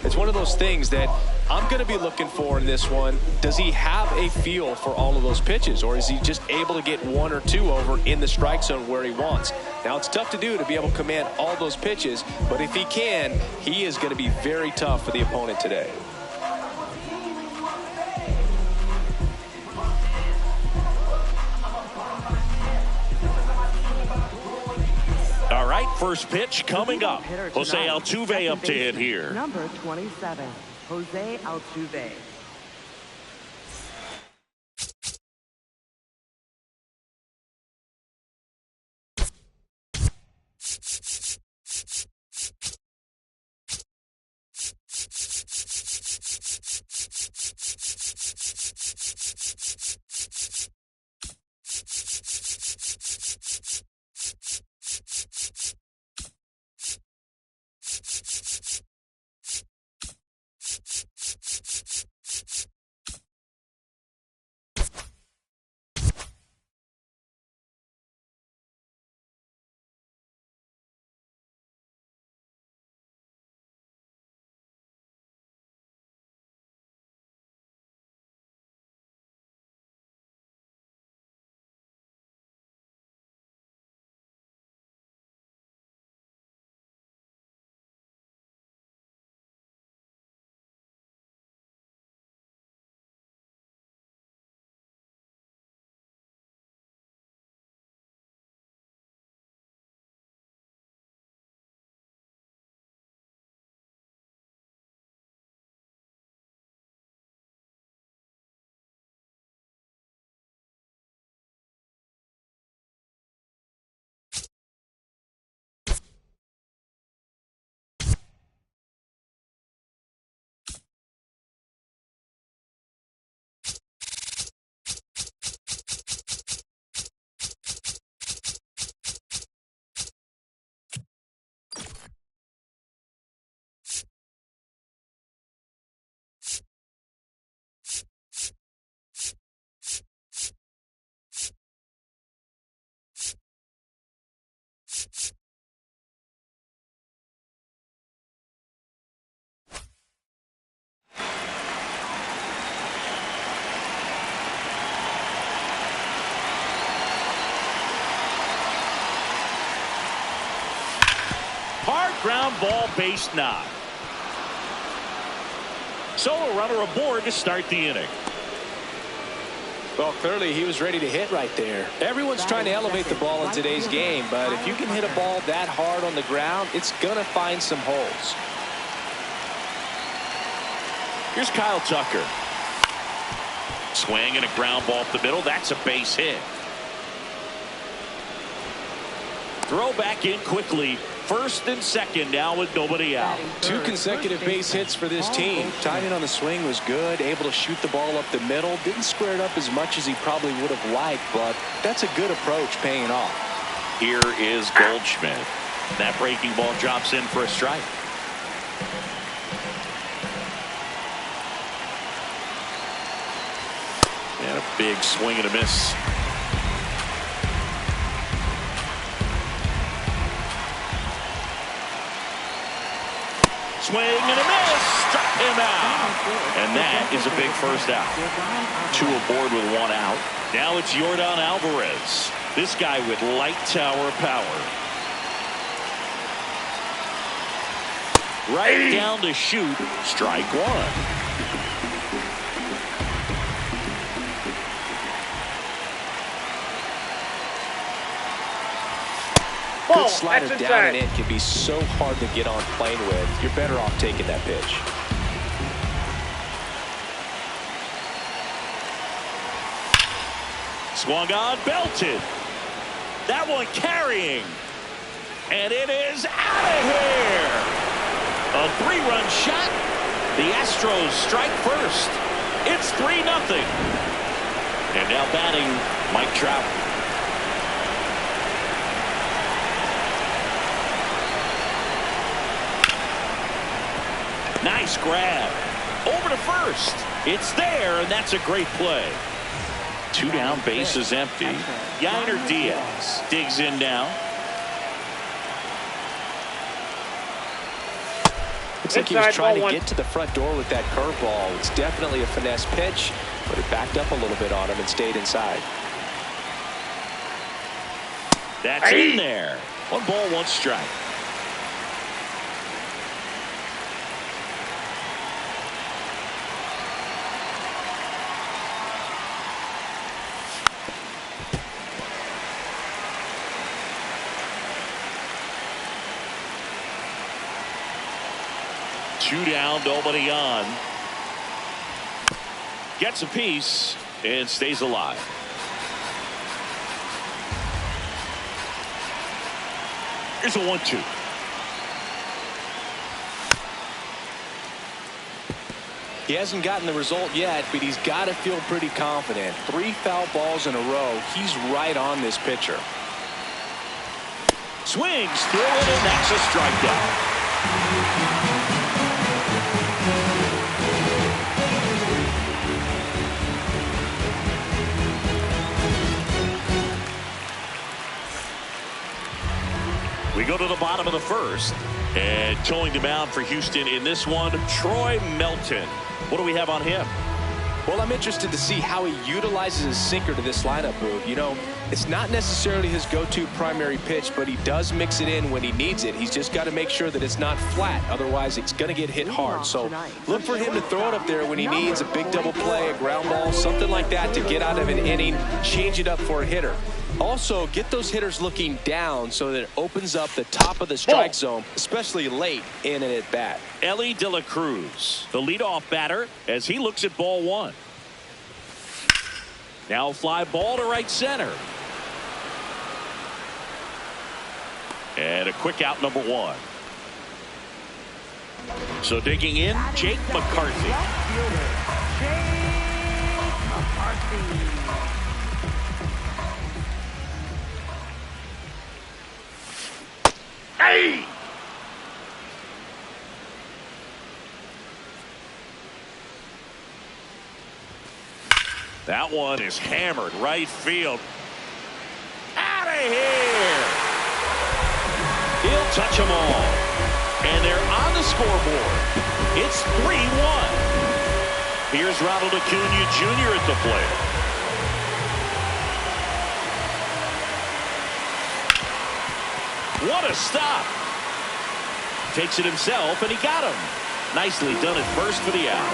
It's one of those things that I'm going to be looking for in this one. Does he have a feel for all of those pitches, or is he just able to get one or two over in the strike zone where he wants? Now, it's tough to do to be able to command all those pitches, but if he can, he is going to be very tough for the opponent today. All right, first pitch coming up. Jose Altuve up to hit here. Number 27, Jose Altuve. Hard ground ball, base knock. So a runner aboard to start the inning. Well, clearly he was ready to hit right there. Everyone's trying to elevate the ball in today's game, but if you can hit a ball that hard on the ground, it's going to find some holes. Here's Kyle Tucker. Swing and a ground ball up the middle. That's a base hit. Throw back in quickly. First and second now with nobody out. Two consecutive base hits for this team. Timing on the swing was good. Able to shoot the ball up the middle. Didn't square it up as much as he probably would have liked, but that's a good approach paying off. Here is Goldschmidt. That breaking ball drops in for a strike. And a big swing and a miss. Swing and a miss. Struck him out. And that is a big first out. Two aboard with one out. Now it's Yordan Alvarez. This guy with light tower power. Right down to shoot. Strike one. Good slider down and in can be so hard to get on plane with. You're better off taking that pitch. Swung on, belted. That one carrying. And it is out of here. A three-run shot. The Astros strike first. It's 3-0. And now batting Mike Trout. Nice grab. Over to first. It's there, and that's a great play. Two down, bases empty. Yainer Diaz digs in now. Looks like he was trying to get to the front door with that curveball. It's definitely a finesse pitch, but it backed up a little bit on him and stayed inside. That's in there. 1 ball, 1 strike. Two down, nobody on. Gets a piece and stays alive. Here's a 1-2. He hasn't gotten the result yet, but he's got to feel pretty confident. 3 foul balls in a row. He's right on this pitcher. Swings through it, and that's a strikeout. We go to the bottom of the first, and towing the mound for Houston in this one, Troy Melton. What do we have on him? Well, I'm interested to see how he utilizes his sinker to this lineup move. You know, it's not necessarily his go-to primary pitch, but he does mix it in when he needs it. He's just got to make sure that it's not flat. Otherwise, it's going to get hit hard. So look for him to throw it up there when he needs a big double play, a ground ball, something like that to get out of an inning, change it up for a hitter. Also, get those hitters looking down so that it opens up the top of the strike zone, especially late in an at-bat. Elly De La Cruz, the leadoff batter, as he looks at ball 1. Now a fly ball to right center. And a quick out, number 1. So digging in, Jake McCarthy. Hey! That one is hammered right field. Out of here! He'll touch them all. And they're on the scoreboard. It's 3-1. Here's Ronald Acuna Jr. at the plate. What a stop. Takes it himself, and he got him. Nicely done at first for the out.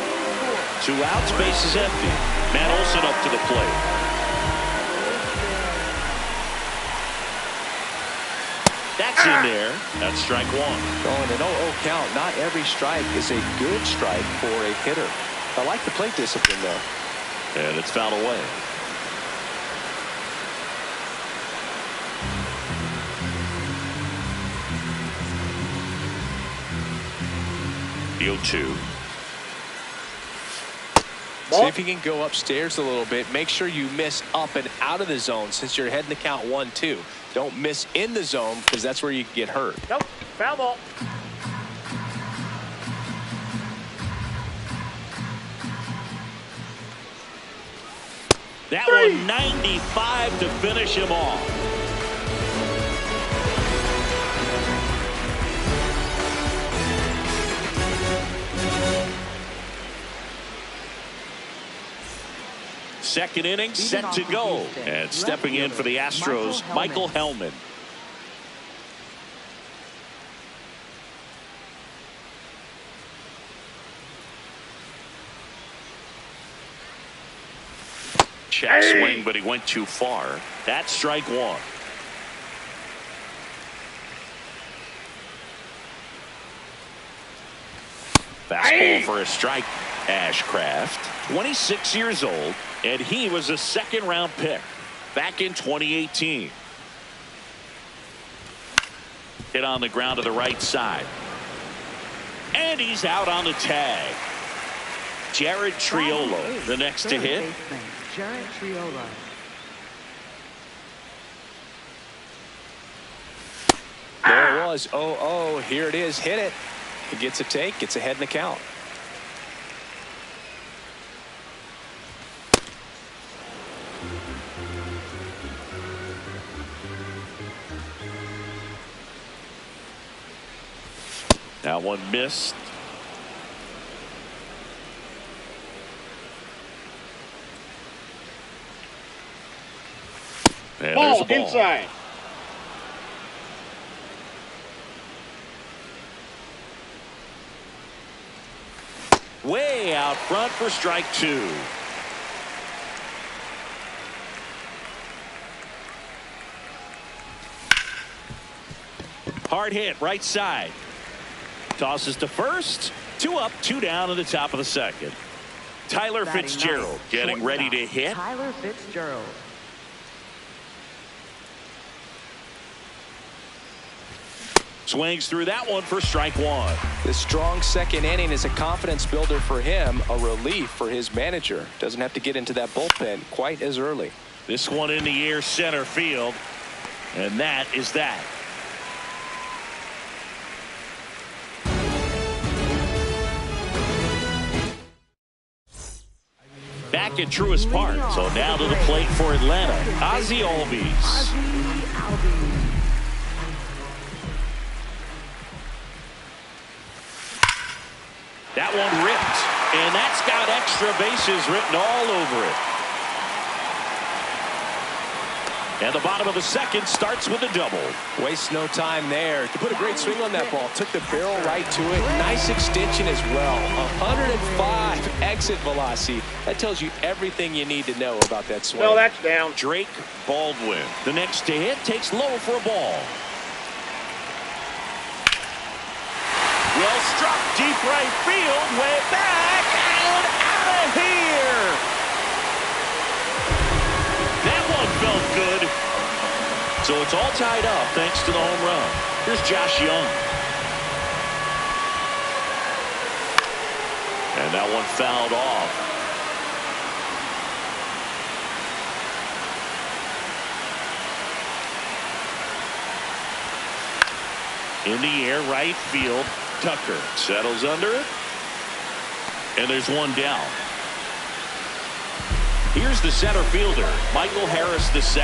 2 outs, base is empty. Matt Olson up to the plate. That's in there. That's strike 1. Going an 0-0 count. Not every strike is a good strike for a hitter. I like the plate discipline, though. And it's fouled away. The 0-2. See if you can go upstairs a little bit. Make sure you miss up and out of the zone since you're heading to count 1-2. Don't miss in the zone because that's where you can get hurt. Nope. Foul ball. That one 95 to finish him off. Second inning set to go. And stepping in for the Astros, Michael Hellman. Check swing, but he went too far. That's strike 1. Fastball for a strike. Ashcraft, 26 years old, and he was a 2nd-round pick back in 2018. Hit on the ground to the right side. And he's out on the tag. Jared Triolo, the next to hit. Jared Triolo. There it was. 0-0. Here it is. Hit it. He gets a take. Gets ahead in the count. That one missed. And Ball there's a ball. inside. Way out front for strike 2. Hard hit right side. Tosses to first. 2 up, 2 down in the top of the second. Tyler Batting Fitzgerald ninth, getting ready shortstop, to hit. Tyler Fitzgerald. Swings through that one for strike 1. This strong second inning is a confidence builder for him, a relief for his manager. Doesn't have to get into that bullpen quite as early. This one in the air center field. And that is that. Back at Truist Park. So now to the plate for Atlanta. Ozzie Albies. Ozzie Albies. That one ripped. And that's got extra bases written all over it. And the bottom of the second starts with a double. Wastes no time there. He put a great swing on that ball. Took the barrel right to it. Nice extension as well. 105 exit velocity. That tells you everything you need to know about that swing. No, that's down. Drake Baldwin. The next to hit takes low for a ball. Well struck deep right field. Way back and out of here. That one felt good. So it's all tied up thanks to the home run. Here's Josh Young. And that one fouled off. In the air, right field. Tucker settles under it. And there's one down. Here's the center fielder, Michael Harris II.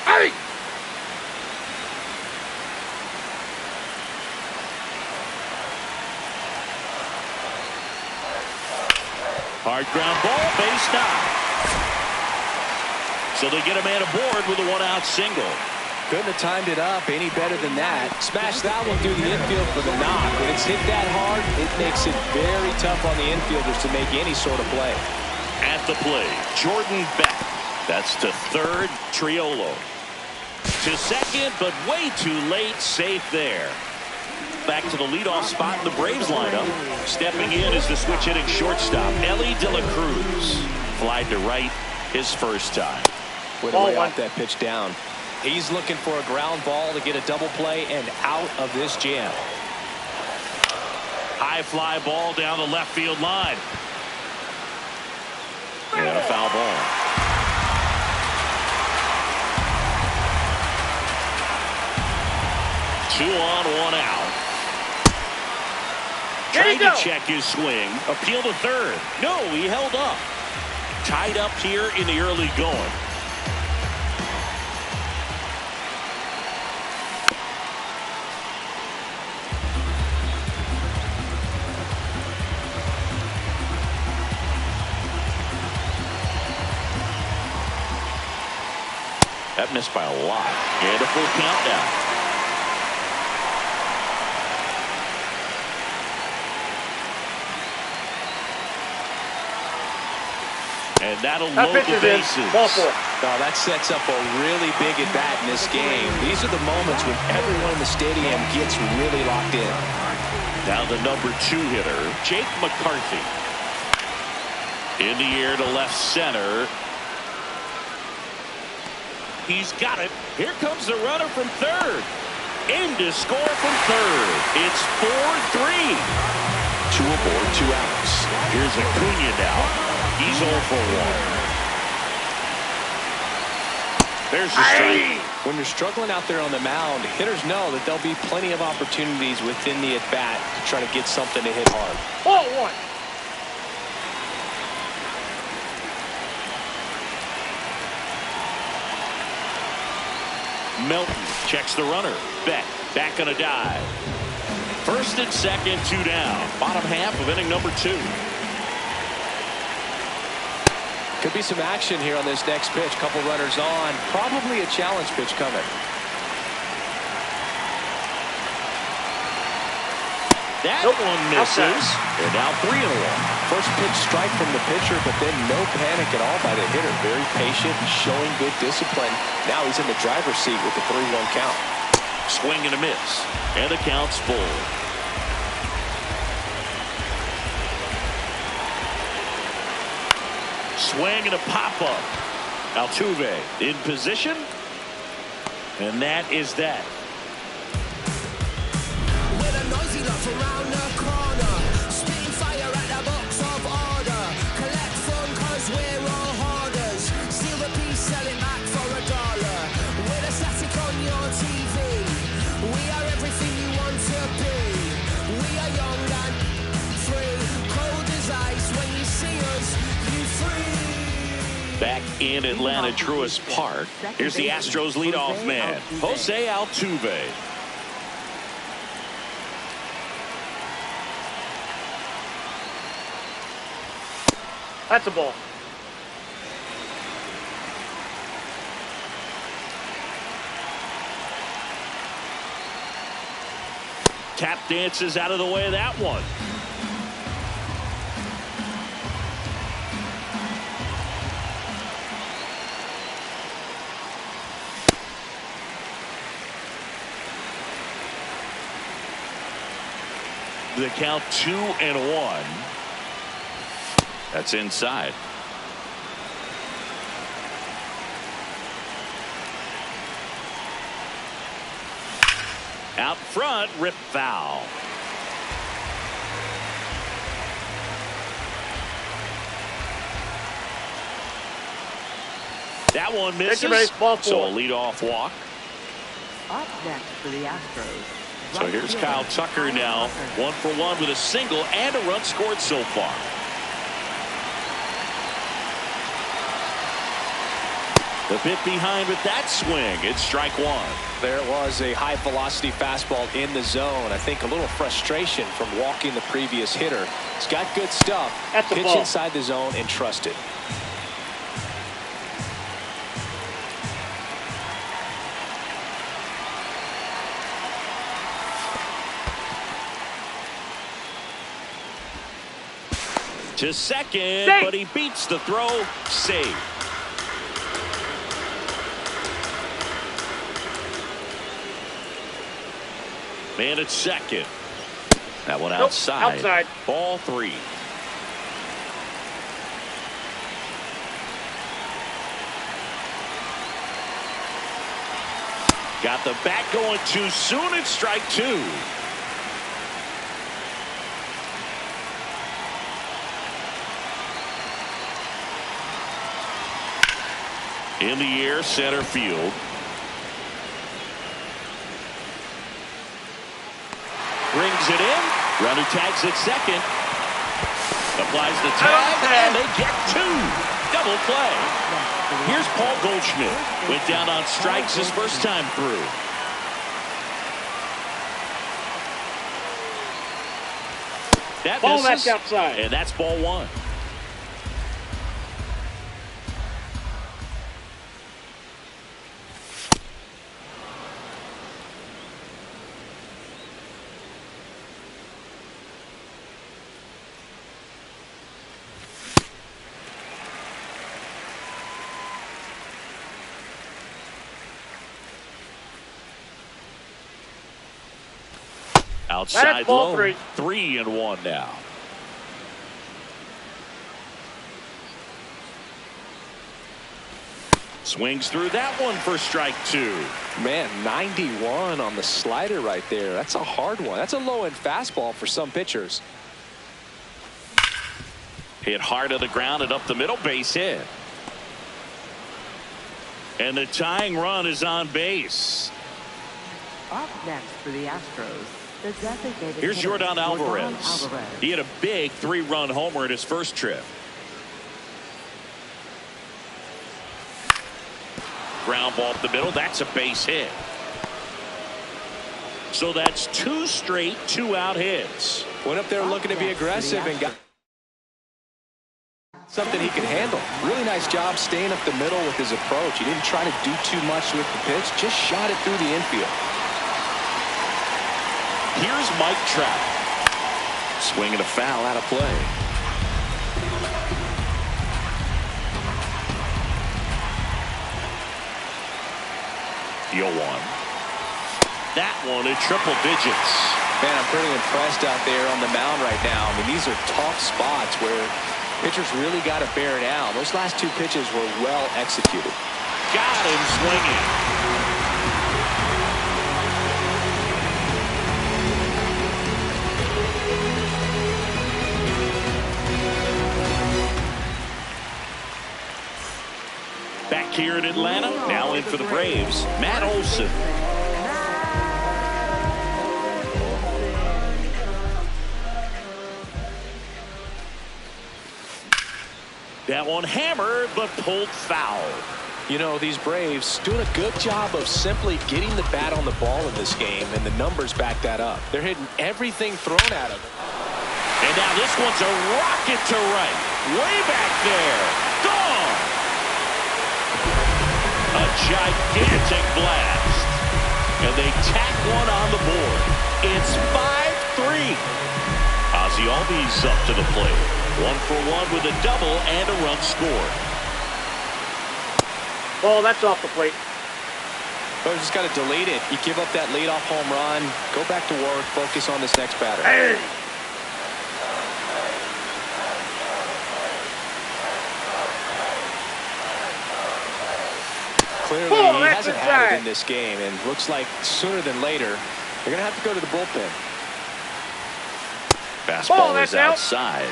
Hey! Hard ground ball, base knock. So they get a man aboard with a 1-out single. Couldn't have timed it up any better than that. Smash that one through the infield for the knock. When it's hit that hard, it makes it very tough on the infielders to make any sort of play. At the plate, Jordan Beck. That's to third, Triolo. To second, but way too late, safe there. Back to the leadoff spot in the Braves lineup. Stepping in is the switch hitting shortstop, Elly De La Cruz. Flied to right his first time. Went away off that pitch down. He's looking for a ground ball to get a double play and out of this jam. High fly ball down the left field line. And a foul ball. Two on, 1 out. Trying to check his swing. Appeal to third. No, he held up. Tied up here in the early going. That missed by a lot. And a full count now. And that'll load the bases. Ball 4. Now that sets up a really big at bat in this game. These are the moments when everyone in the stadium gets really locked in. Now the number 2 hitter, Jake McCarthy. In the air to left center. He's got it. Here comes the runner from third. In to score from third. It's 4-3. 2 aboard, 2 outs. Here's Acuna now. He's 0 for 1. There's the strike. When you're struggling out there on the mound, hitters know that there'll be plenty of opportunities within the at-bat to try to get something to hit hard. Ball 1. Melton checks the runner. Beck back on a dive. First and second, 2 down. Bottom half of inning number 2. Could be some action here on this next pitch. Couple runners on. Probably a challenge pitch coming. That one misses. They're now 3-1. First pitch strike from the pitcher, but then no panic at all by the hitter. Very patient, showing good discipline. Now he's in the driver's seat with the 3-1 count. Swing and a miss. And the count's full. Swing and a pop-up. Altuve in position. And that is that. With a noisy laugh around the corner, spitting fire at the box of order. Collect fun cause we're all hoarders. Steal the piece, sell it back for $1. With a static on your TV, we are everything you want to be. We are young and free, cold as ice. When you see us, you free. Back in Atlanta Truist Park, here's the Astros leadoff man, Jose Altuve. That's a ball. Tap dances out of the way of that one. The count 2-1. That's inside. Out front, rip foul. That one misses. So a leadoff walk. Up next for the Astros. So here's Kyle Tucker now, 1 for 1 with a single and a run scored so far. The bit behind with that swing. It's strike one. There was a high velocity fastball in the zone. I think a little frustration from walking the previous hitter. He's got good stuff. That's a pitch ball. inside the zone and trust it. To second, Safe. but he beats the throw. Save. Man at second. That one outside. Outside. Ball 3. Got the bat going too soon. It's strike 2. In the air, center field. Brings it in. Runner tags at second. Applies the tag, and they get 2. Double play. Here's Paul Goldschmidt. Went down on strikes his first time through. That Ball misses, back outside. and that's ball 1. Outside ball low. 3. 3-1 now. Swings through that one for strike 2. Man, 91 on the slider right there. That's a hard one. That's a low-end fastball for some pitchers. Hit hard to the ground and up the middle, base hit. And the tying run is on base. Up next for the Astros. The designated Here's hitter, Jordan Alvarez. Alvarez. He had a big 3-run homer in his first trip. Ground ball up the middle. That's a base hit. So that's 2 straight 2-out hits. Went up there looking to be aggressive and got Something he can handle. Really nice job staying up the middle with his approach. He didn't try to do too much with the pitch, just shot it through the infield. Here's Mike Trout. Swinging a foul out of play. The 0-1. That one in triple digits. Man, I'm pretty impressed out there on the mound right now. I mean, these are tough spots where pitchers really got to bear down. Those last 2 pitches were well executed. Got him swinging. Back here in Atlanta, now in for the Braves, Matt Olson. That one hammered, but pulled foul. You know, these Braves doing a good job of simply getting the bat on the ball in this game, and the numbers back that up. They're hitting everything thrown at them. And now this one's a rocket to right. Way back there. Gone. A gigantic blast. And they tack one on the board. It's 5-3. Ozzie Albies up to the plate. 1-for-1 with a double and a run scored. Ball, that's off the plate. Oh, just got to delete it. You give up that leadoff home run, go back to work, focus on this next batter. Hey. Clearly, Ball, he that's hasn't had it inside. in this game, and looks like sooner than later, they're going to have to go to the bullpen. Fastball that's is outside.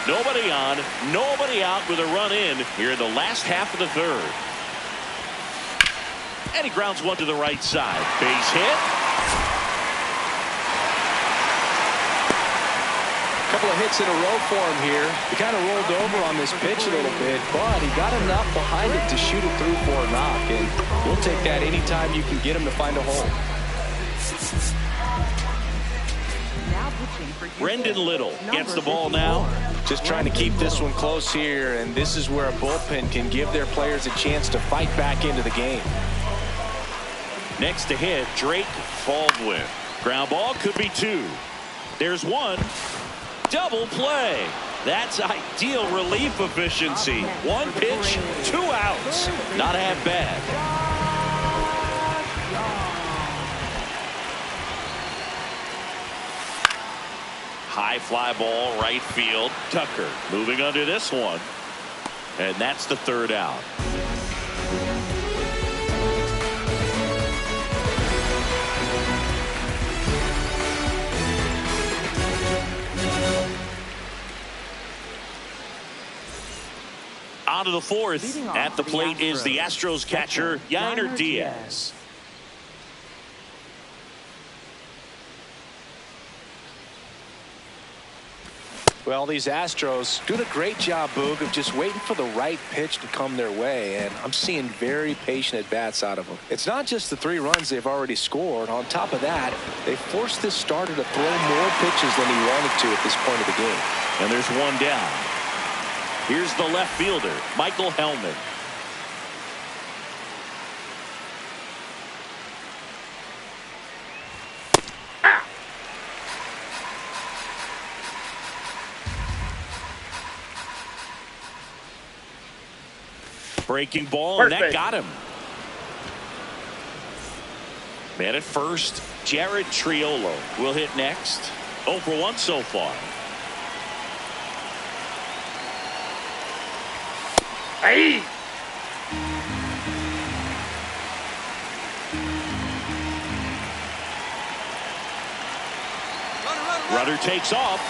Nobody on, nobody out with a run in here in the last half of the third. And he grounds one to the right side. Base hit. A couple of hits in a row for him here. He kind of rolled over on this pitch a little bit, but he got enough behind it to shoot it through for a knock, and we'll take that anytime you can get him to find a hole. Brendan Little gets the ball now. Just trying to keep this one close here, and this is where a bullpen can give their players a chance to fight back into the game. Next to hit, Drake Baldwin. Ground ball could be 2. There's 1. Double play. That's ideal relief efficiency. 1 pitch, 2 outs. Not half bad. High fly ball, right field. Tucker moving under this one. And that's the 3rd out. On to the 4th. At the plate is the Astros catcher, Yainer Diaz. Well, these Astros doing a great job, Boog, of just waiting for the right pitch to come their way, and I'm seeing very patient at-bats out of them. It's not just the 3 runs they've already scored. On top of that, they forced this starter to throw more pitches than he wanted to at this point of the game. And there's 1 down. Here's the left fielder, Michael Hellman. Breaking ball, and that got him. Man at first, Jared Triolo will hit next. 0-for-1 so far. Hey. Runner takes off.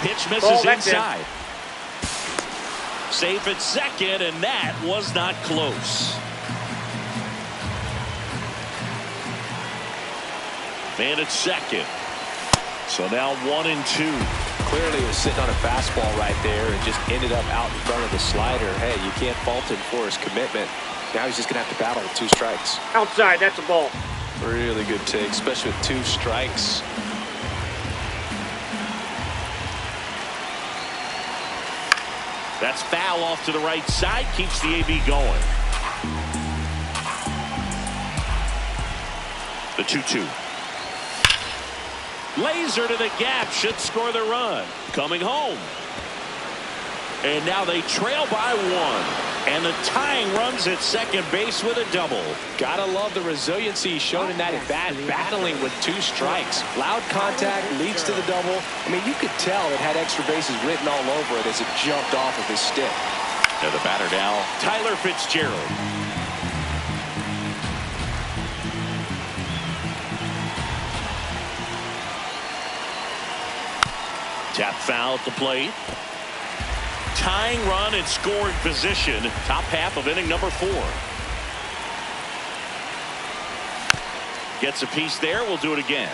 Pitch misses Ball, that's inside. Safe at second, and that was not close. Man at second. So now 1-2. Clearly he was sitting on a fastball right there and just ended up out in front of the slider. Hey, you can't fault him for his commitment. Now he's just going to have to battle with 2 strikes. Outside, that's a ball. Really good take, especially with 2 strikes. That's foul off to the right side. Keeps the AB going. The 2-2. Laser to the gap. Should score the run. Coming home. And now they trail by 1. And the tying runs at second base with a double. Gotta love the resiliency shown in that at bat, battling with 2 strikes. Loud contact leads to the double. I mean, you could tell it had extra bases written all over it as it jumped off of his stick. Now the batter now, Tyler Fitzgerald. Tap foul at the plate. Tying run and scoring position. Top half of inning number 4. Gets a piece there. We'll do it again.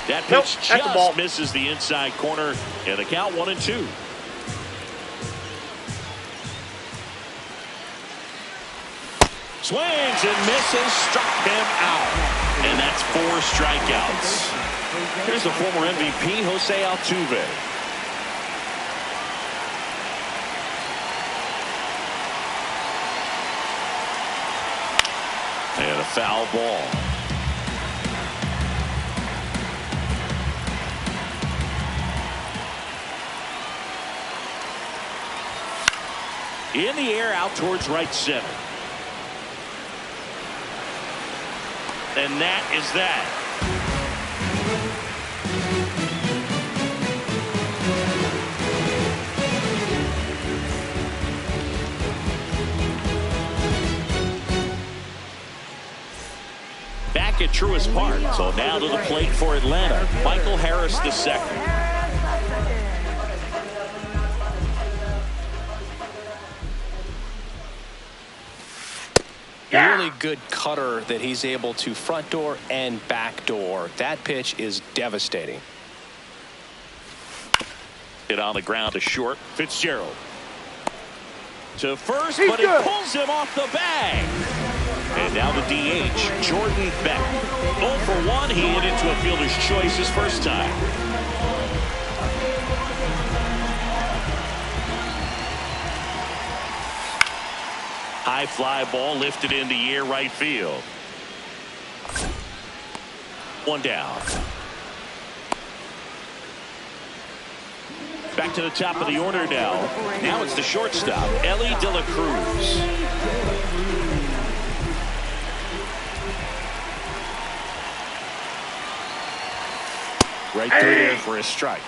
That pitch just misses the inside corner. And the count 1-2. Swings and misses. Struck him out. And that's 4 strikeouts. Here's the former MVP, Jose Altuve. And a foul ball. In the air out towards right center. And that is that. Back at Truist Park. So now to the plate for Atlanta, Michael Harris II. Really good cutter that he's able to front door and back door. That pitch is devastating. Hit on the ground to short. Fitzgerald to first, but it pulls him off the bag. And now the DH, Jordan Beck. 0 for 1. He hit into a fielder's choice his first time. High fly ball lifted in the air right field. 1 down. Back to the top of the order now. Now it's the shortstop, Elly De La Cruz. Right through there for a strike.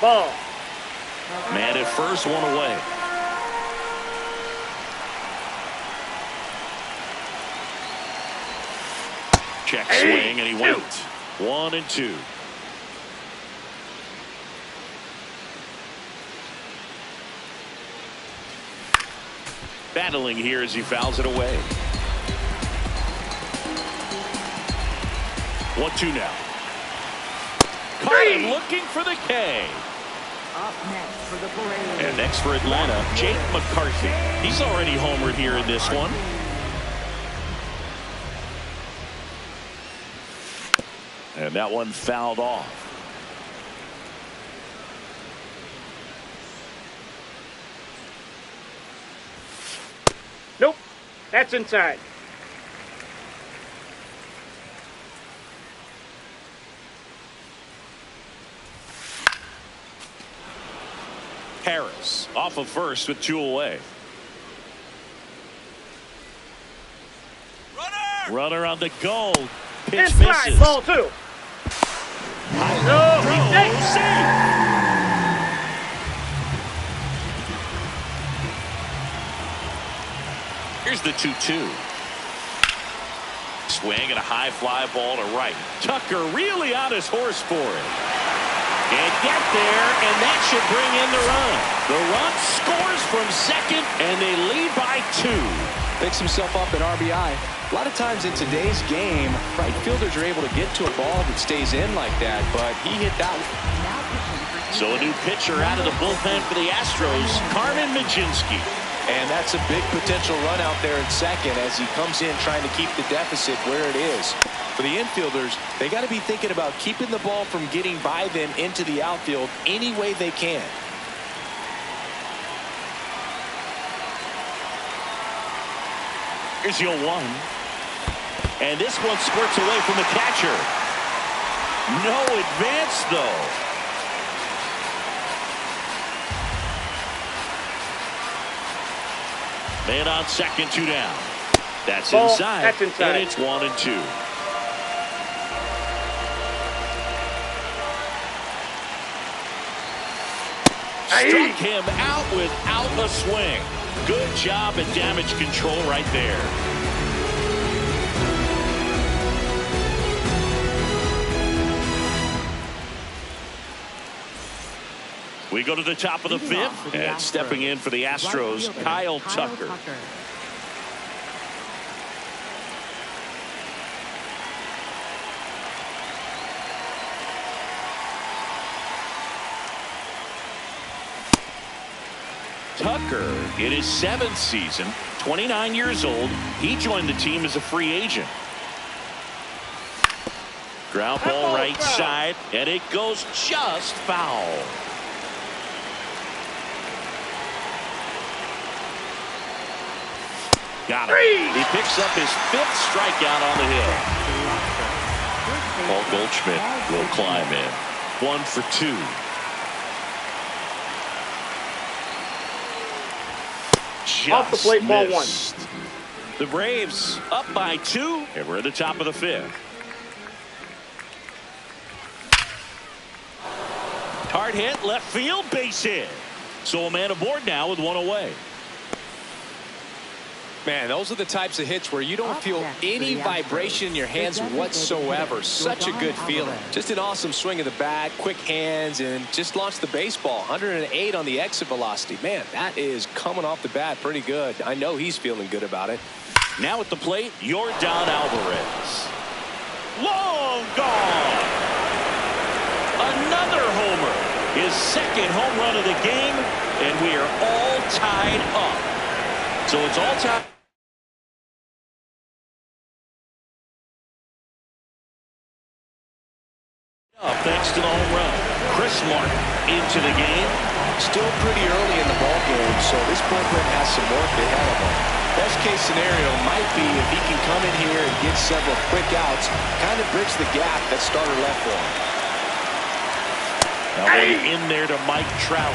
Ball. Man at first, 1 away. Check swing, and he went 1-2. Battling here as he fouls it away. 1-2 now. Caught him looking for the K. Up next for the parade. And next for Atlanta, Jake McCarthy. He's already homered here in this one. And that one fouled off. Nope. That's inside. Harris off of first with 2 away. Runner on the goal. Pitch Inside. misses. Ball 2. No, he's safe. Here's the 2-2. Swing and a high fly ball to right. Tucker really on his horse for it. And get there, and that should bring in the run. The run scores from second, and they lead by 2. Picks himself up an RBI. A lot of times in today's game, right fielders are able to get to a ball that stays in like that, but he hit that one. Now pitching for So a new pitcher out of the bullpen for the Astros, Carmen Mlodzinski. And that's a big potential run out there in second as he comes in trying to keep the deficit where it is. For the infielders, they got to be thinking about keeping the ball from getting by them into the outfield any way they can. Here's your 1. And this one squirts away from the catcher. No advance, though. Man on second, 2 down. That's Ball. inside. That's inside. And it's 1-2. Struck him out without a swing. Good job at damage control right there. We go to the top of the fifth, and stepping in for the Astros, Kyle Tucker. Tucker, in his 7th season, 29 years old, he joined the team as a free agent. Ground ball right side, and it goes just foul. Got it. He picks up his 5th strikeout on the hill. Paul Goldschmidt will climb in. 1 for 2. Just off the plate, ball 1. The Braves up by 2, and we're at the top of the 5th. Hard hit, left field, base hit. So a man aboard now with 1 away. Man, those are the types of hits where you don't feel any vibration in your hands whatsoever. Such a good feeling. Just an awesome swing of the bat, quick hands, and just launched the baseball. 108 on the exit velocity. Man, that is coming off the bat pretty good. I know he's feeling good about it. Now at the plate, Yordan Alvarez. Long gone. Another homer. His 2nd home run of the game, and we are all tied up. So it's all tied. Thanks to the home run. Chris Martin into the game. Still pretty early in the ball game, so this bullpen has some work ahead of him. Best case scenario might be if he can come in here and get several quick outs, kind of bridge the gap that starter left for him. Now in there to Mike Trout.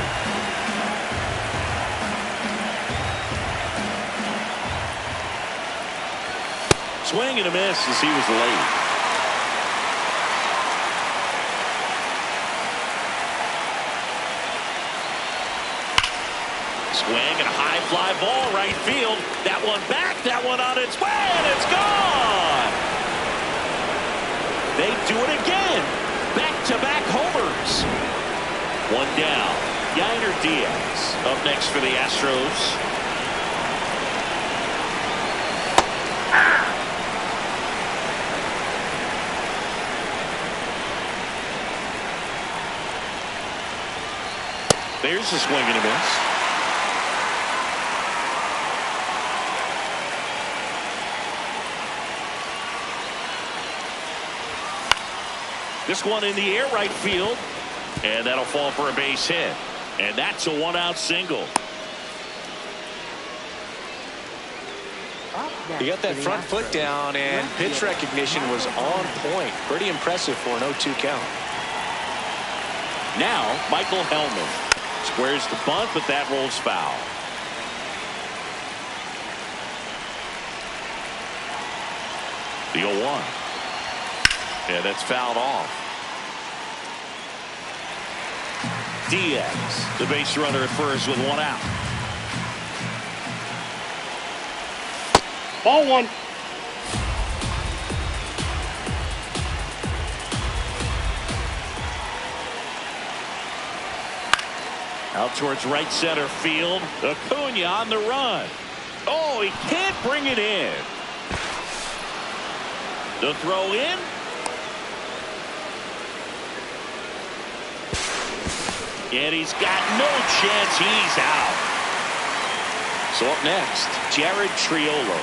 Swing and a miss as he was late. Swing and a high fly ball right field. That one back, that one on its way, and it's gone. They do it again. Back-to-back homers. 1 down. Yainer Diaz up next for the Astros. There's a swing and a miss. This one in the air right field, and that'll fall for a base hit. And that's a 1-out single. He got that front foot down, and pitch recognition was on point. Pretty impressive for an 0-2 count. Now Michael Hellman squares the bunt, but that rolls foul. The 0-1. Yeah, that's fouled off. Diaz, the base runner at first with 1 out. Ball 1. Out towards right center field. Acuna on the run. Oh, he can't bring it in. The throw in. And he's got no chance. He's out. So up next, Jared Triolo.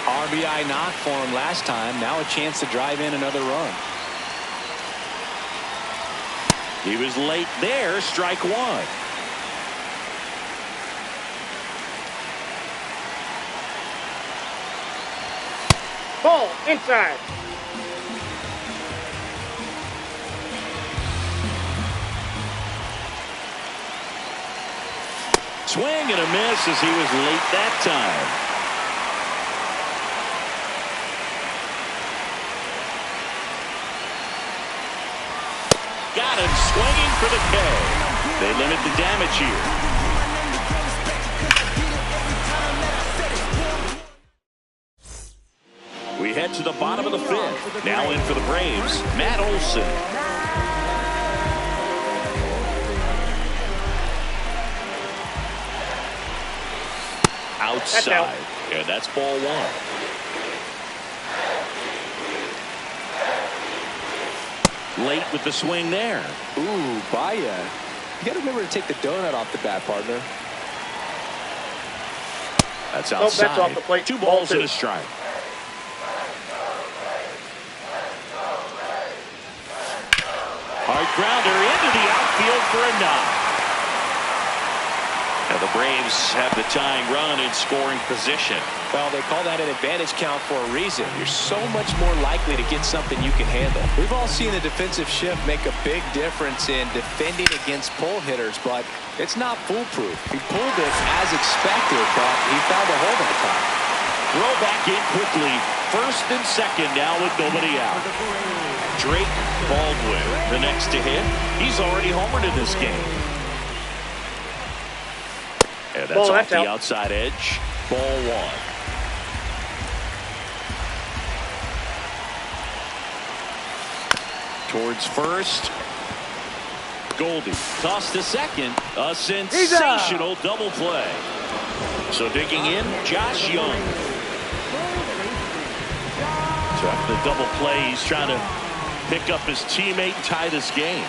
RBI knock for him last time. Now a chance to drive in another run. He was late there. Strike one. Ball inside. Swing and a miss as he was late that time. Got him swinging for the K. They limit the damage here. We head to the bottom of the fifth. Now in for the Braves, Matt Olson. Outside. And that's ball one. Late with the swing there. Ooh, Baya. You got to remember to take the donut off the bat, partner. That's outside. That's off the plate. Two balls and a strike. Hard grounder into the outfield for a knock. Now the Braves have the tying run in scoring position. Well, they call that an advantage count for a reason. You're so much more likely to get something you can handle. We've all seen the defensive shift make a big difference in defending against pull hitters, but it's not foolproof. He pulled it as expected, but he found a hole that time. Throw back in quickly. First and second now with nobody out. Drake Baldwin, the next to hit. He's already homered in this game. And that's off the outside edge. Ball one. Towards first. Goldie tossed to second. A sensational double play. So digging in, Josh Young. So after the double play, he's trying to pick up his teammate and tie this game.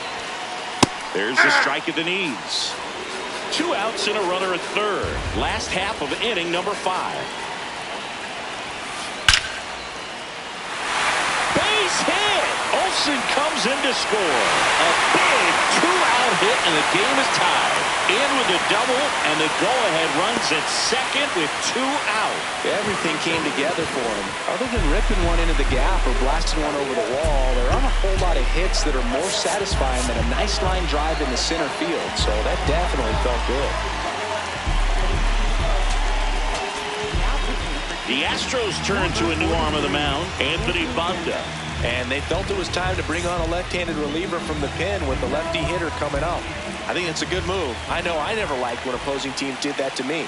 There's the strike at the knees. 2 outs and a runner at third. Last half of inning number 5. Base hit. Olson comes in to score. A big 2-out hit and the game is tied. In with the double and the go-ahead runs at second with 2 out. Everything came together for him. Other than ripping one into the gap or blasting one over the wall, there aren't a whole lot of hits that are more satisfying than a nice line drive in the center field. So that definitely felt good. The Astros turn to a new arm of the mound, Anthony Banda. And they felt it was time to bring on a left-handed reliever from the pen with the lefty hitter coming up. I think it's a good move. I know I never liked when opposing teams did that to me.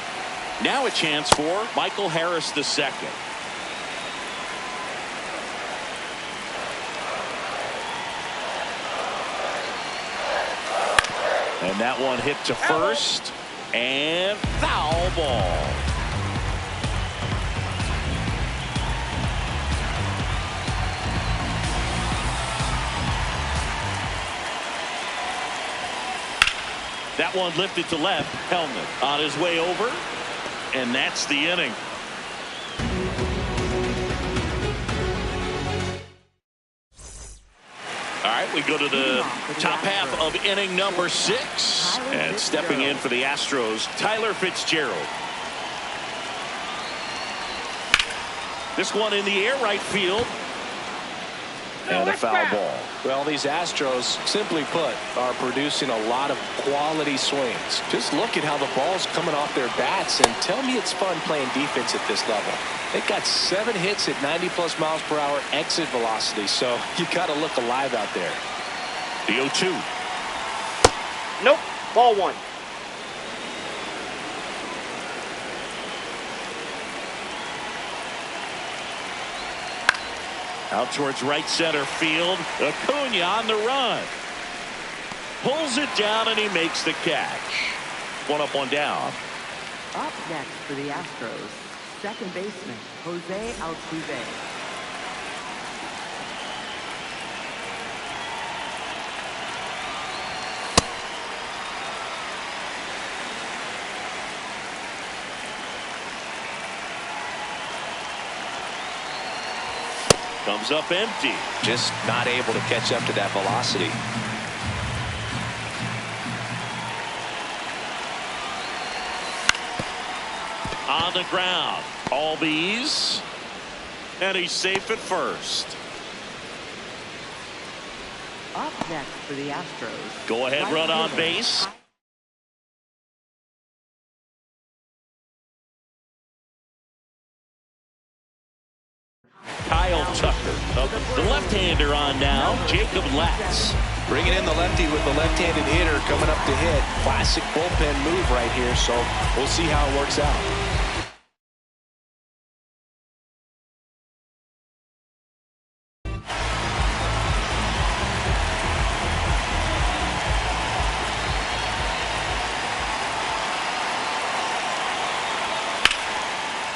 Now a chance for Michael Harris II. And that one hit to first. And foul ball. That one lifted to left. Helmet on his way over. And that's the inning. All right, we go to the top half of inning number 6. And stepping in for the Astros, Tyler Fitzgerald. This one in the air right field. And a foul ball. Well, these Astros, simply put, are producing a lot of quality swings. Just look at how the ball's coming off their bats, and tell me it's fun playing defense at this level. They've got 7 hits at 90+ miles per hour exit velocity, so you got to look alive out there. The 0-2. Nope. Ball one. Out towards right center field. Acuna on the run. Pulls it down and he makes the catch. 1 up, 1 down. Up next for the Astros, second baseman Jose Altuve. Comes up empty. Just not able to catch up to that velocity. On the ground. Albies. And he's safe at first. Up next for the Astros. Go ahead run on base. Kyle Tucker. The left-hander on now. Jacob Latz. Bringing in the lefty with the left-handed hitter coming up to hit. Classic bullpen move right here, so we'll see how it works out.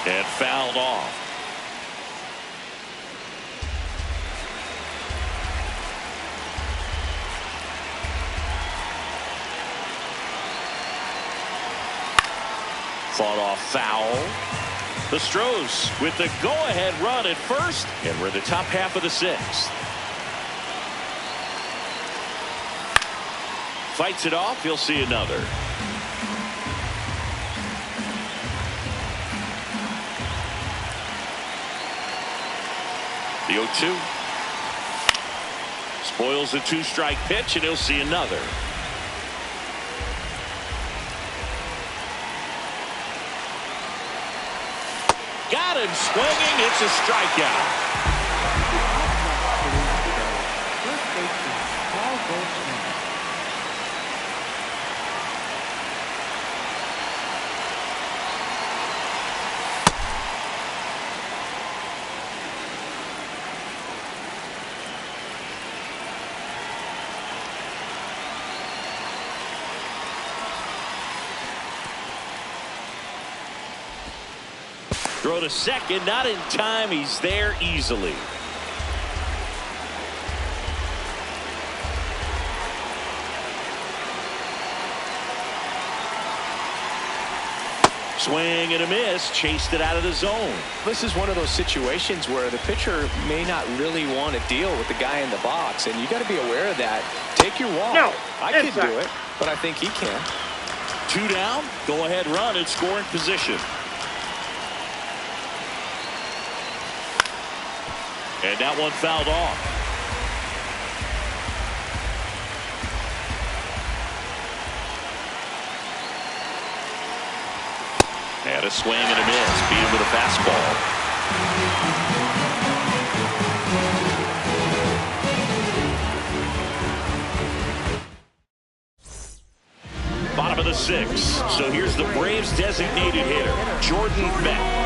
And fouled off. Fought off foul. The Astros with the go-ahead run at first, and we're in the top half of the sixth. Fights it off. You'll see another. The 0-2. Spoils the two-strike pitch, and he'll see another. Got him swinging. It's a strikeout. First baseman, Paul Goldschmidt. Throw to second, not in time. He's there easily. Swing and a miss, chased it out of the zone. This is one of those situations where the pitcher may not really want to deal with the guy in the box, and you got to be aware of that. Take your walk. No, I could do it, but I think he can. 2 down, go ahead run in scoring position. And that one fouled off. And a swing and a miss. Beat him with a fastball. Bottom of the 6th. So here's the Braves designated hitter, Jordan Beck.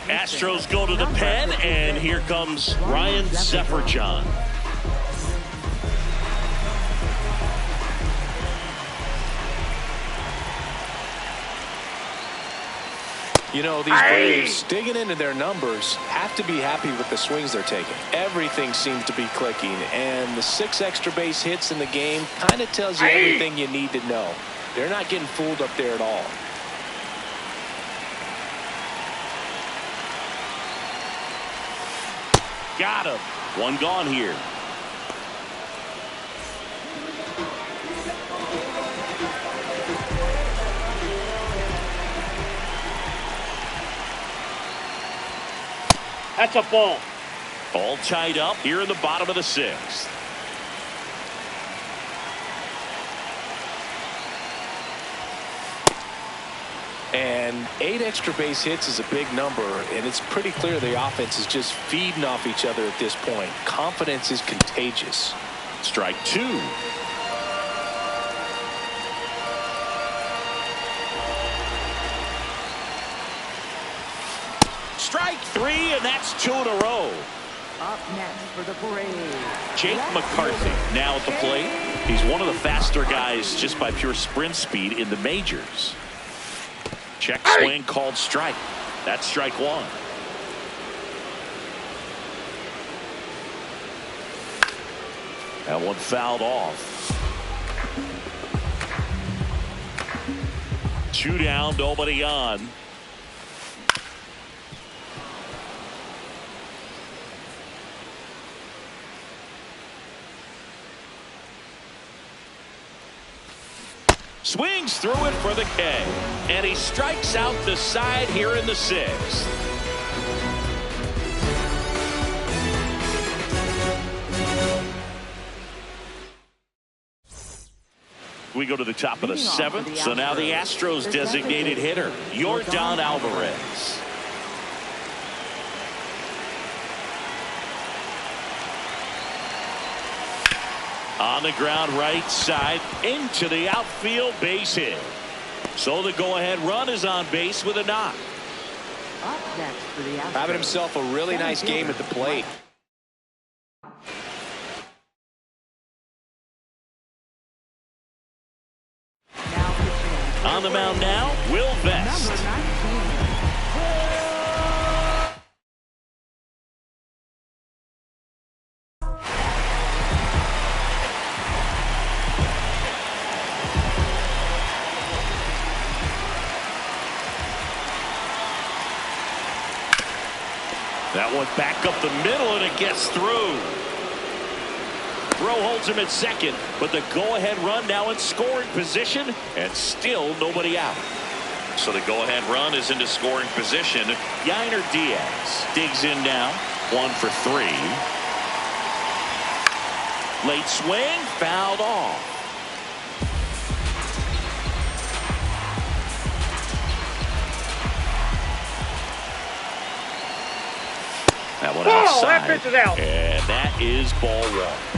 Astros go to the pen, and here comes Ryan Zefferjon. You know, these Braves, digging into their numbers, have to be happy with the swings they're taking. Everything seems to be clicking, and the 6 extra base hits in the game kind of tells you everything you need to know. They're not getting fooled up there at all. Got him. One gone here. That's a ball. All tied up here in the bottom of the 6th. And 8 extra base hits is a big number, and it's pretty clear the offense is just feeding off each other at this point. Confidence is contagious. Strike 2. Strike 3, and that's 2 in a row. Up next for the Braves. Jake McCarthy now at the plate. He's one of the faster guys just by pure sprint speed in the majors. Check swing called strike. That's strike 1. That one fouled off. 2 down, nobody on. Swings through it for the K. And he strikes out the side here in the 6th. We go to the top of the 7th. So now the Astros designated hitter, Yordan Alvarez. On the ground right side into the outfield, base hit. So the go-ahead run is on base with a knock. Up next for the Astros. Having himself a really nice game at the plate. Now On the mound now, Will Vest. Number 19. That one back up the middle, and it gets through. Throw holds him at second, but the go-ahead run now in scoring position, and still nobody out. So the go-ahead run is into scoring position. Yainer Diaz digs in now. 1 for 3. Late swing, fouled off. That one outside. That pitch is out. And that is ball 1.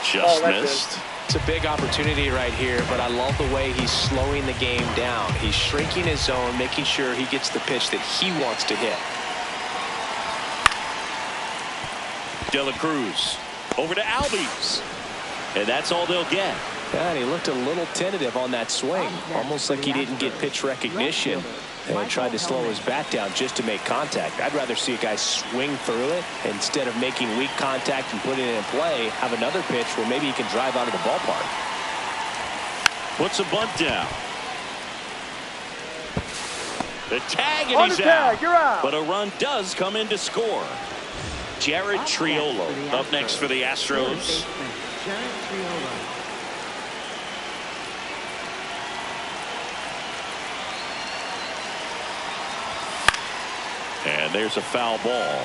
Just missed. It's a big opportunity right here, but I love the way he's slowing the game down. He's shrinking his zone, making sure he gets the pitch that he wants to hit. De La Cruz over to Albies, and that's all they'll get. Yeah, and he looked a little tentative on that swing, almost like he didn't get pitch recognition and tried to slow his bat down just to make contact. I'd rather see a guy swing through it instead of making weak contact and putting it in play. Have another pitch where maybe he can drive out of the ballpark. Puts a bunt down. The tag, and he's out. You're out. But a run does come in to score. Jared Triolo up next for the Astros. Jared Triolo. And there's a foul ball.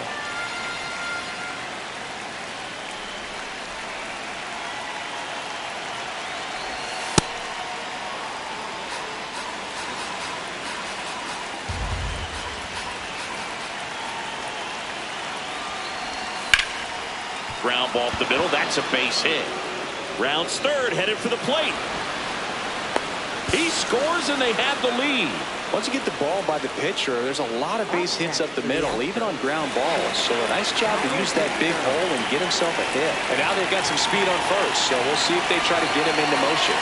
Ground ball up the middle. That's a base hit. Rounds third, headed for the plate. He scores, and they have the lead. Once you get the ball by the pitcher, there's a lot of base hits up the middle, even on ground balls. So a nice job to use that big hole and get himself a hit. And now they've got some speed on first, so we'll see if they try to get him into motion.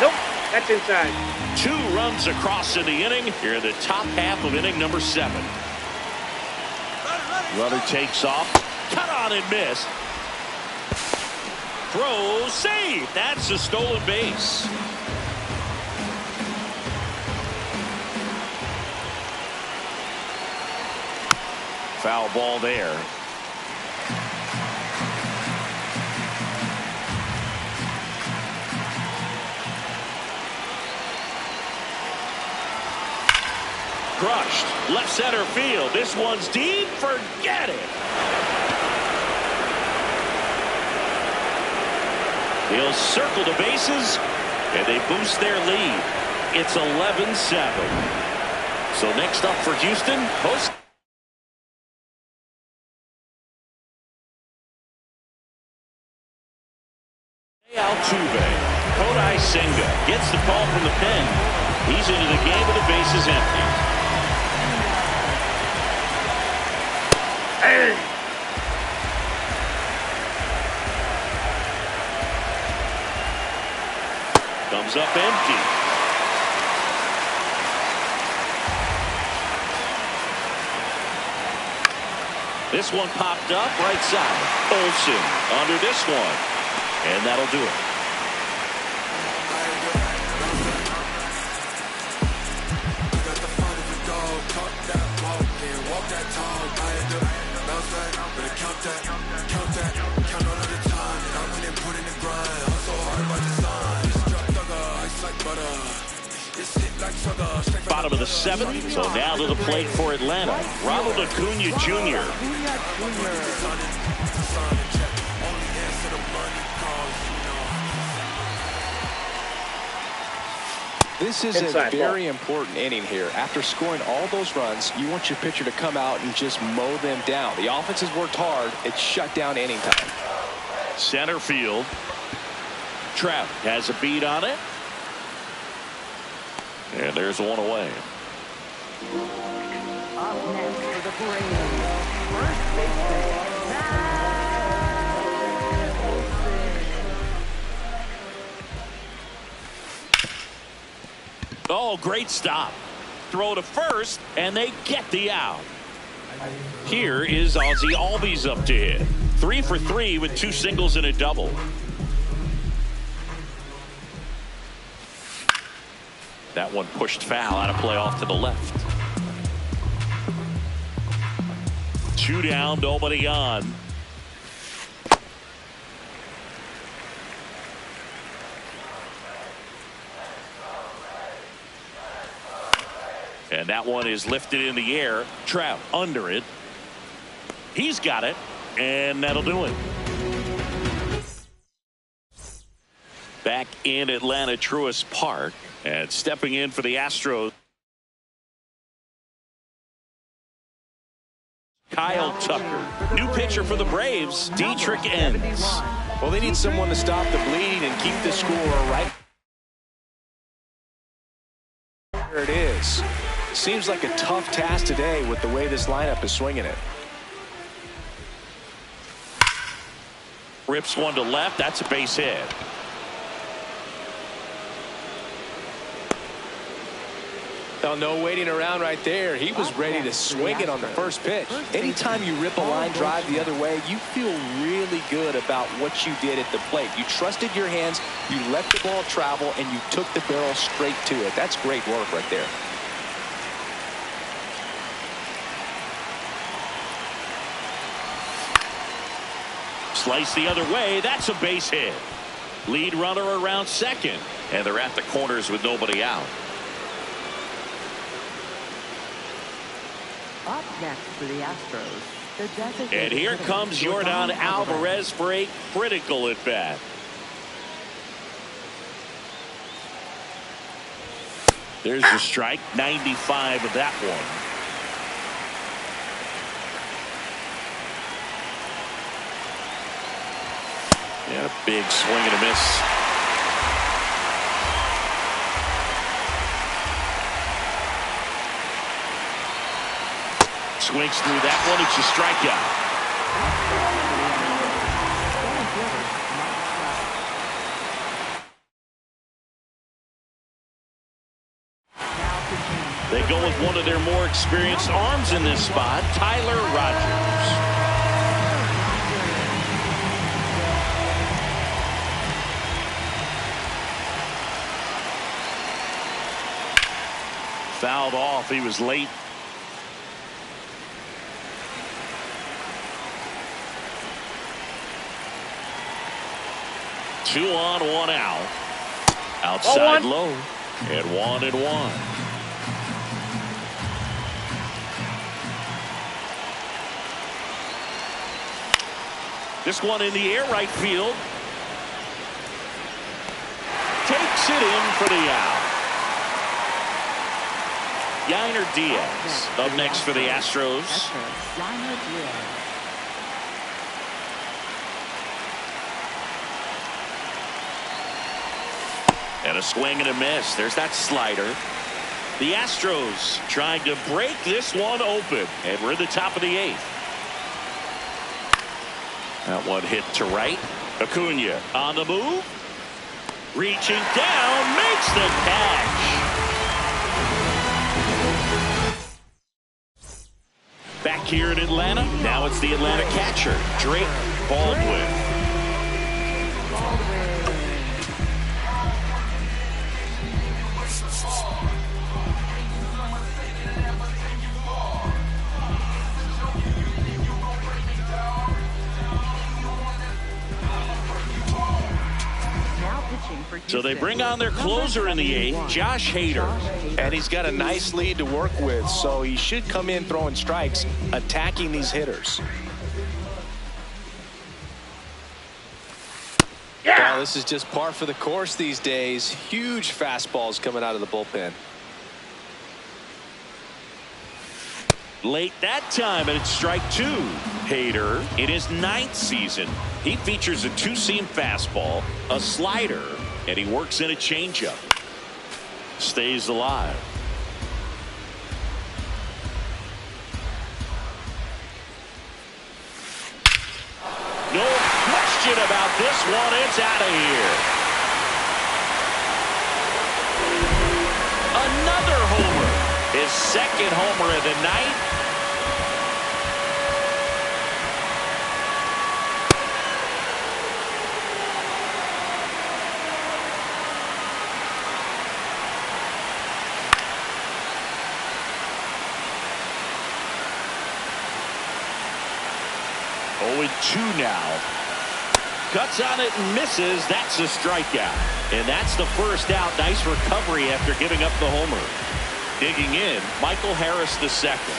Nope, that's inside. 2 runs across in the inning. Here in the top half of inning number 7. Runner takes off. Cut on and missed. Throw, save. That's a stolen base. Foul ball there. Crushed. Left center field. This one's deep. Forget it. He'll circle the bases, and they boost their lead. It's 11-7. So next up for Houston, Jose Altuve. Kodai Senga gets the call from the pen. He's into the game with the bases empty. Hey. Comes up empty. This one popped up right side. Olsen under this one. And that'll do it. Bottom of the seventh. So now to the plate for Atlanta. Ronald Acuna Jr. This is a very important inning here. After scoring all those runs, you want your pitcher to come out and just mow them down. The offense has worked hard. It's shut down inning time. Center field. Trout has a beat on it. And there's one away. Up next for the Braves, first baseman, Matt Olson. Oh, great stop. Throw to first, and they get the out. Here is Ozzie Albies up to hit. 3 for 3 with 2 singles and a double. That one pushed foul out of play off to the left. 2 down, nobody on. And that one is lifted in the air. Trout under it. He's got it, and that'll do it. Back in Atlanta Truist Park, and stepping in for the Astros, Kyle Tucker. New pitcher for the Braves, Dietrich Enns. Well, they need someone to stop the bleeding and keep the score right. There it is. Seems like a tough task today with the way this lineup is swinging it. Rips one to left. That's a base hit. Now, no waiting around right there. He was ready to swing it on the first pitch. Anytime you rip a line drive the other way, you feel really good about what you did at the plate. You trusted your hands, you let the ball travel, and you took the barrel straight to it. That's great work right there. Slice the other way. That's a base hit. Lead runner around second, and they're at the corners with nobody out. Up next for the Astros, the designated And here hitter, comes Yordan Alvarez for a critical at bat. There's the strike. 95 of that one. And a big swing and a miss. Swings through that one. It's a strikeout. They go with one of their more experienced arms in this spot, Tyler Rogers. Fouled off. He was late. Two on, one out. Outside low. And 1-1. This one in the air, right field. Takes it in for the out. Yainer Diaz up next for the Astros. And a swing and a miss. There's that slider. The Astros trying to break this one open. And we're at the top of the 8th. That one hit to right. Acuna on the move. Reaching down. Makes the catch. Back back here in Atlanta. Now it's the Atlanta catcher, Drake Baldwin. So they bring on their closer in the 8th, Josh Hader. And he's got a nice lead to work with, so he should come in throwing strikes, attacking these hitters. Yeah! Well, this is just par for the course these days. Huge fastballs coming out of the bullpen. Late that time, and it's strike 2. Hader, in his 9th season, he features a 2-seam fastball, a slider, and he works in a changeup. Stays alive. No question about this one. It's out of here. Another homer. His second homer of the night. Oh, 2 now. Cuts on it and misses. That's a strikeout. And that's the first out. Nice recovery after giving up the homer. Digging in, Michael Harris the second.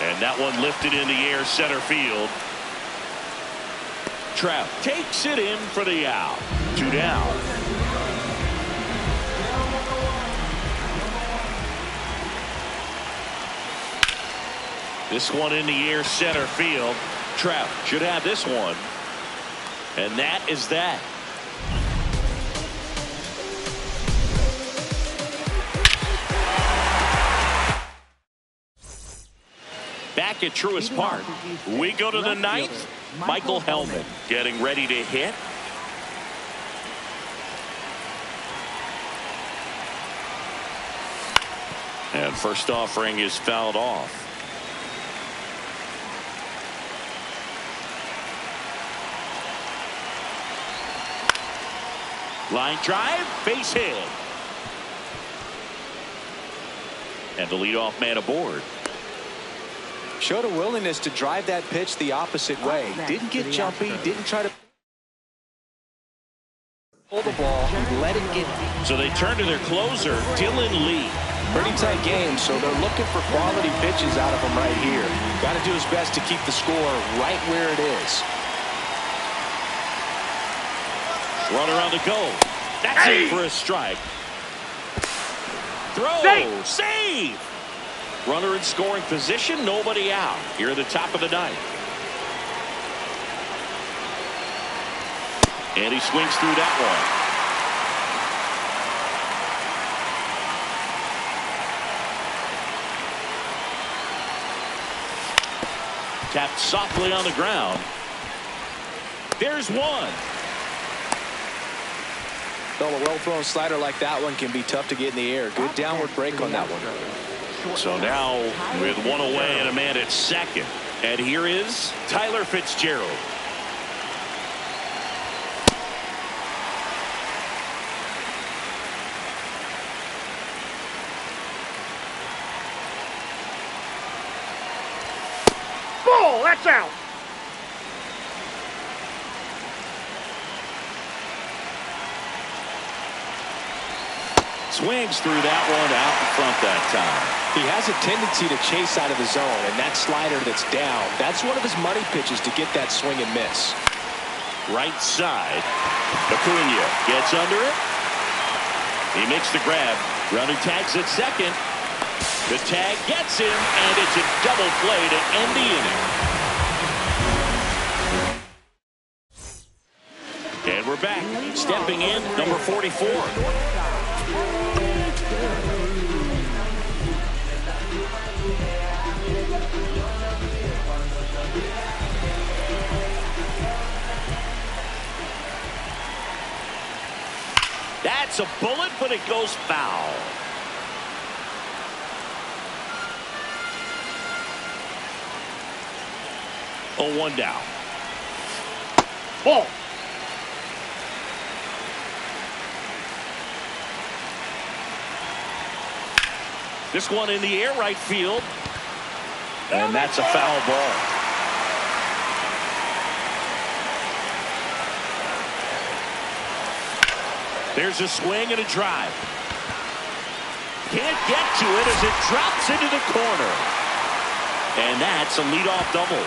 And that one lifted in the air, center field. Trout takes it in for the out. 2 down. This one in the air, center field. Trout should have this one. And that is that. Back at Truist Park, we go to the 9th. Michael Hellman getting ready to hit. And first offering is fouled off. Line drive, base hit. And the leadoff man aboard. Showed a willingness to drive that pitch the opposite way. Didn't get jumpy, didn't try to pull the ball, let it get. So they turn to their closer, Dylan Lee. Pretty tight game, so they're looking for quality pitches out of him right here. Got to do his best to keep the score right where it is. Runner on the go. That's it for a strike. Throw. Save. Runner in scoring position. Nobody out. Here at the top of the 9th. And he swings through that one. Tapped softly on the ground. There's one. Though a well-thrown slider like that one can be tough to get in the air. Good downward break on that one. So now with 1 away and a man at second. And here is Tyler Fitzgerald. Ball, that's out. Swings through that one out in front that time. He has a tendency to chase out of the zone, and that slider that's down, that's one of his money pitches to get that swing and miss. Right side. Acuna gets under it. He makes the grab. Runner tags at second. The tag gets him, and it's a double play to end the inning. And we're back. Stepping in, number 44. That's a bullet, but it goes foul. Oh, 1 down. Ball. This one in the air, right field. And that's a foul ball. There's a swing and a drive. Can't get to it as it drops into the corner. And that's a leadoff double.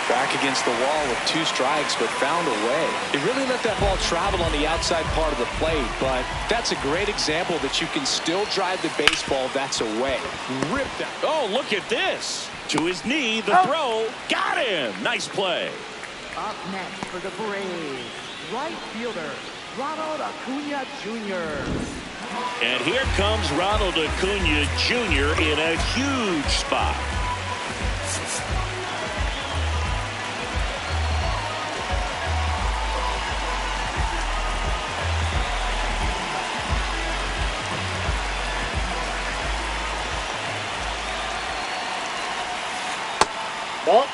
Back against the wall with 2 strikes, but found a way. He really let that ball travel on the outside part of the plate, but that's a great example that you can still drive the baseball that's away. Rip that. Oh, look at this. To his knee, the throw. Got him. Nice play. Up next for the Braves, right fielder, Ronald Acuna Jr. And here comes Ronald Acuna Jr. in a huge spot. Ball.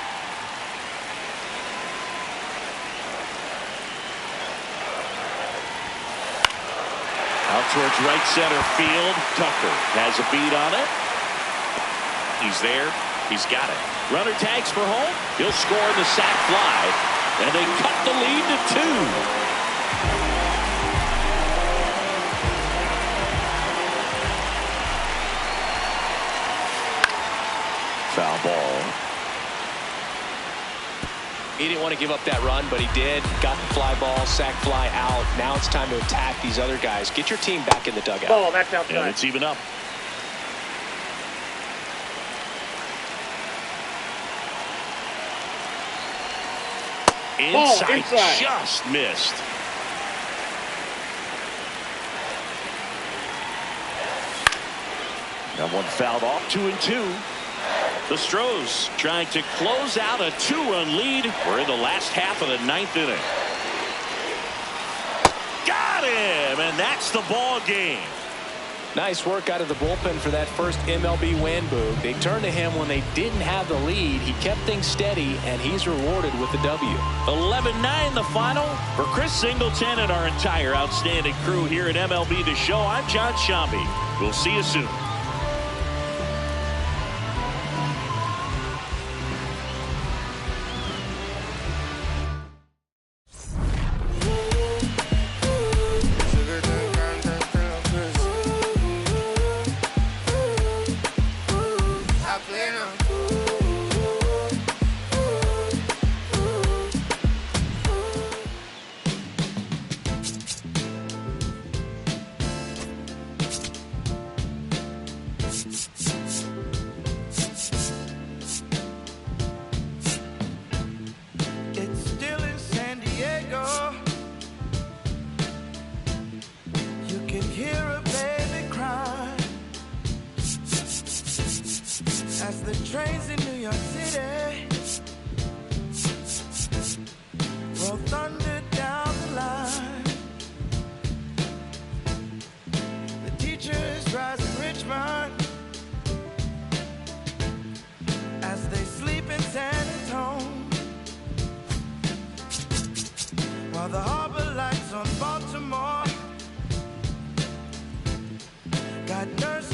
Out towards right center field. Tucker has a beat on it. He's there. He's got it. Runner tags for home. He'll score the sac fly. And they cut the lead to 2. Foul ball. He didn't want to give up that run, but he did. Got the fly ball, sac fly out. Now it's time to attack these other guys. Get your team back in the dugout. Ball. That's outside. And it's even up. Inside, just missed. That one fouled off. 2-2. The Stros trying to close out a 2-run lead. We're in the last half of the 9th inning. Got him, and that's the ball game. Nice work out of the bullpen for that first MLB win, Boog. They turned to him when they didn't have the lead. He kept things steady, and he's rewarded with the W. 11-9 the final. For Chris Singleton and our entire outstanding crew here at MLB The Show, I'm John Shambi. We'll see you soon. Trains in New York City roll thunder down the line. The teachers rise in Richmond as they sleep in San Antonio, while the harbor lights on Baltimore got nurses